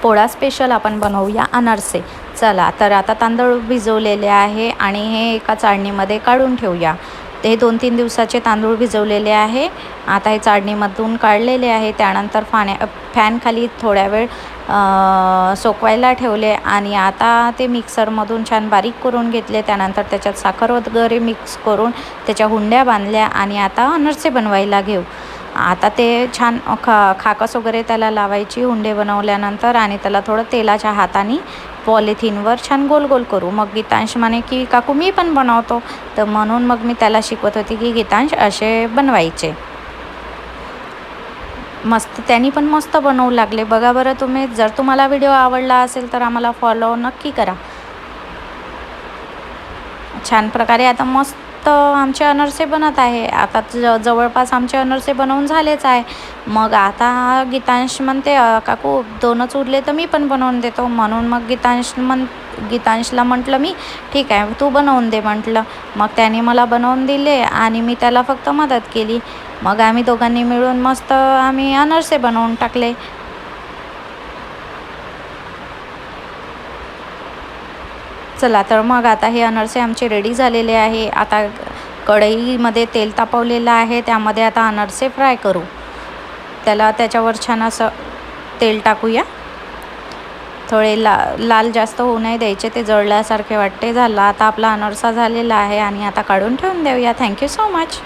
Pola special आपण बनवूया अनारसे। चला तर आता तांदूळ भिजवलेले आहे आणि हे एका चाळणीमध्ये काढून ठेवूया। ते 2-3 दिवसाचे तांदूळ भिजवलेले आहे। आता हे चाळणीमधून काढलेले आहे। त्यानंतर फॅन खाली थोड्या वेळ सोकवायला ठेवले आणि आता ते मिक्सरमधून छान बारीक करून घेतले। त्यानंतर त्याच्यात साखर वगैरे मिक्स करून त्याच्या हुंड्या बांधल्या आणि आता अनारसे बनवायला घेऊ। आता ते छान खाकस वगैरे त्याला लावायची हुंडे बनवल्यानंतर आणि त्याला थोडं तेलाच्या हाताने पॉलिथिनवर छान गोल गोल करू। मग गीतांश म्हणे की काकू मी पण बनवतो, तर म्हणून मग मी त्याला शिकवत होती की गीतांश असे बनवायचे। मस्त त्यांनी पण मस्त बनवू लागले। बघा बरं तुम्ही, जर तुम्हाला व्हिडिओ आवडला असेल तर आम्हाला फॉलो नक्की करा। छान प्रकारे आता मस्त आमचे अनारसे बनत आहे। आता जवळपास आमचे अनारसे बनवून झालेच आहे। मग आता गीतांश म्हणते काकू 2च उरले तर मी पण बनवून देतो। म्हणून मग गीतांशला म्हटलं मी ठीक आहे तू बनवून दे म्हटलं। मग त्याने मला बनवून दिले आणि मी त्याला फक्त मदत केली। मग आम्ही दोघांनी मिळून मस्त आम्ही अनारसे बनवून टाकले। चला तर मग आता हे अनारसे आमचे रेडी झालेले आहे। आता कढईमध्ये तेल तापवलेलं आहे, त्यामध्ये आता अनारसे फ्राय करू। त्याच्यावर छान असं तेल टाकूया। थोडे लाल जास्त होऊ नाही द्यायचे, ते जळल्यासारखे वाटते। झाला आता आपला अनारसा झालेला आहे आणि आता काढून ठेवून देऊया। Thank you so much.